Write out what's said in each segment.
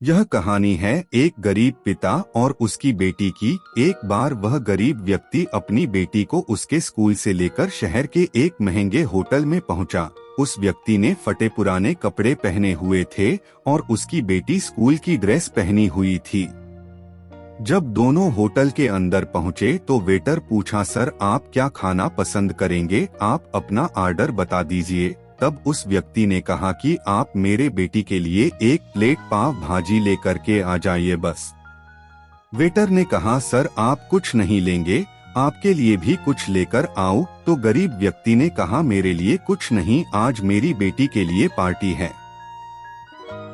यह कहानी है एक गरीब पिता और उसकी बेटी की। एक बार वह गरीब व्यक्ति अपनी बेटी को उसके स्कूल से लेकर शहर के एक महंगे होटल में पहुंचा। उस व्यक्ति ने फटे पुराने कपड़े पहने हुए थे और उसकी बेटी स्कूल की ड्रेस पहनी हुई थी। जब दोनों होटल के अंदर पहुंचे तो वेटर पूछा, सर आप क्या खाना पसंद करेंगे, आप अपना ऑर्डर बता दीजिए। तब उस व्यक्ति ने कहा कि आप मेरे बेटी के लिए एक प्लेट पाव भाजी लेकर के आ जाइए बस। वेटर ने कहा, सर आप कुछ नहीं लेंगे, आपके लिए भी कुछ लेकर आओ। तो गरीब व्यक्ति ने कहा, मेरे लिए कुछ नहीं, आज मेरी बेटी के लिए पार्टी है।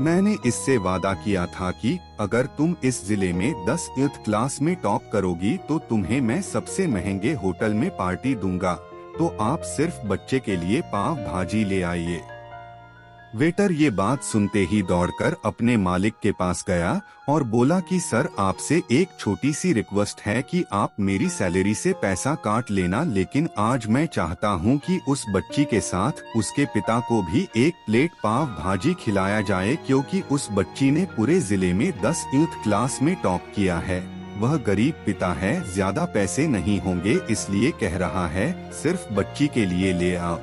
मैंने इससे वादा किया था कि अगर तुम इस जिले में 10th क्लास में टॉप करोगी तो तुम्हें मैं सबसे महंगे होटल में पार्टी दूंगा, तो आप सिर्फ बच्चे के लिए पाव भाजी ले आइए। वेटर ये बात सुनते ही दौड़कर अपने मालिक के पास गया और बोला कि सर आपसे एक छोटी सी रिक्वेस्ट है कि आप मेरी सैलरी से पैसा काट लेना, लेकिन आज मैं चाहता हूं कि उस बच्ची के साथ उसके पिता को भी एक प्लेट पाव भाजी खिलाया जाए, क्योंकि उस बच्ची ने पूरे जिले में 10th क्लास में टॉप किया है। वह गरीब पिता है, ज्यादा पैसे नहीं होंगे, इसलिए कह रहा है सिर्फ बच्ची के लिए ले आओ।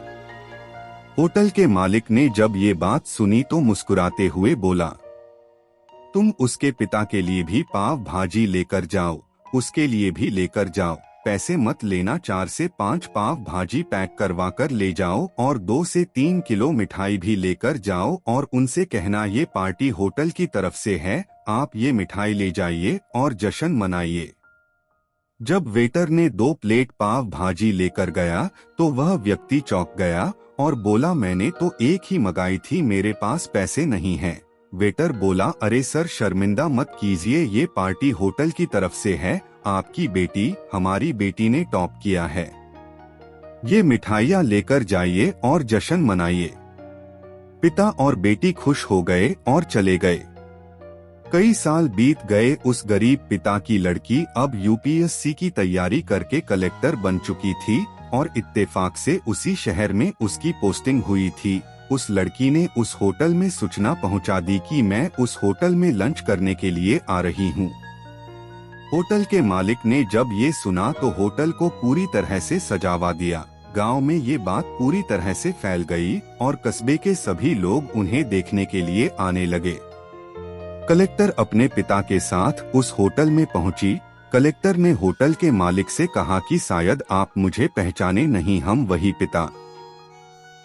होटल के मालिक ने जब ये बात सुनी तो मुस्कुराते हुए बोला, तुम उसके पिता के लिए भी पाव भाजी लेकर जाओ, उसके लिए भी लेकर जाओ, पैसे मत लेना, 4 से 5 पाव भाजी पैक करवा कर ले जाओ और 2 से 3 किलो मिठाई भी लेकर जाओ और उनसे कहना ये पार्टी होटल की तरफ से है, आप ये मिठाई ले जाइए और जश्न मनाइए। जब वेटर ने 2 प्लेट पाव भाजी लेकर गया तो वह व्यक्ति चौंक गया और बोला, मैंने तो एक ही मंगाई थी, मेरे पास पैसे नहीं हैं। वेटर बोला, अरे सर शर्मिंदा मत कीजिए, ये पार्टी होटल की तरफ से है, आपकी बेटी, हमारी बेटी ने टॉप किया है, ये मिठाइयाँ लेकर जाइए और जश्न मनाइए। पिता और बेटी खुश हो गए और चले गए। कई साल बीत गए। उस गरीब पिता की लड़की अब यूपीएससी की तैयारी करके कलेक्टर बन चुकी थी और इत्तेफाक से उसी शहर में उसकी पोस्टिंग हुई थी। उस लड़की ने उस होटल में सूचना पहुंचा दी कि मैं उस होटल में लंच करने के लिए आ रही हूं। होटल के मालिक ने जब ये सुना तो होटल को पूरी तरह से सजावा दिया। गांव में ये बात पूरी तरह से फैल गई और कस्बे के सभी लोग उन्हें देखने के लिए आने लगे। कलेक्टर अपने पिता के साथ उस होटल में पहुंची। कलेक्टर ने होटल के मालिक से कहा कि शायद आप मुझे पहचाने नहीं, हम वही पिता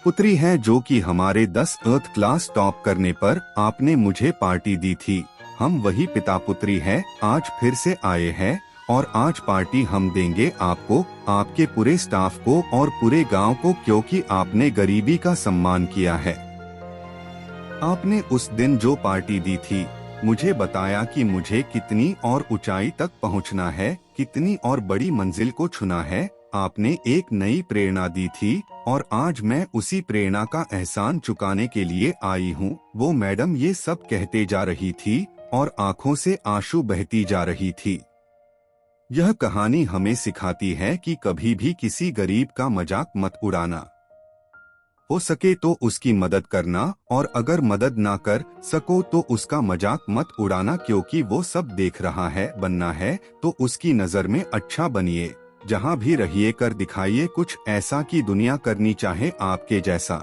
पुत्री हैं जो कि हमारे 10th क्लास टॉप करने पर आपने मुझे पार्टी दी थी। हम वही पिता पुत्री हैं, आज फिर से आए हैं और आज पार्टी हम देंगे आपको, आपके पूरे स्टाफ को और पूरे गांव को, क्योंकि आपने गरीबी का सम्मान किया है। आपने उस दिन जो पार्टी दी थी, मुझे बताया कि मुझे कितनी और ऊंचाई तक पहुंचना है, कितनी और बड़ी मंजिल को छूना है। आपने एक नई प्रेरणा दी थी और आज मैं उसी प्रेरणा का एहसान चुकाने के लिए आई हूँ। वो मैडम ये सब कहते जा रही थी और आंखों से आंसू बहती जा रही थी। यह कहानी हमें सिखाती है कि कभी भी किसी गरीब का मजाक मत उड़ाना, हो सके तो उसकी मदद करना और अगर मदद ना कर सको तो उसका मजाक मत उड़ाना, क्योंकि वो सब देख रहा है। बनना है तो उसकी नजर में अच्छा बनिए, जहाँ भी रहिए कर दिखाइए कुछ ऐसा कि दुनिया करनी चाहे आपके जैसा।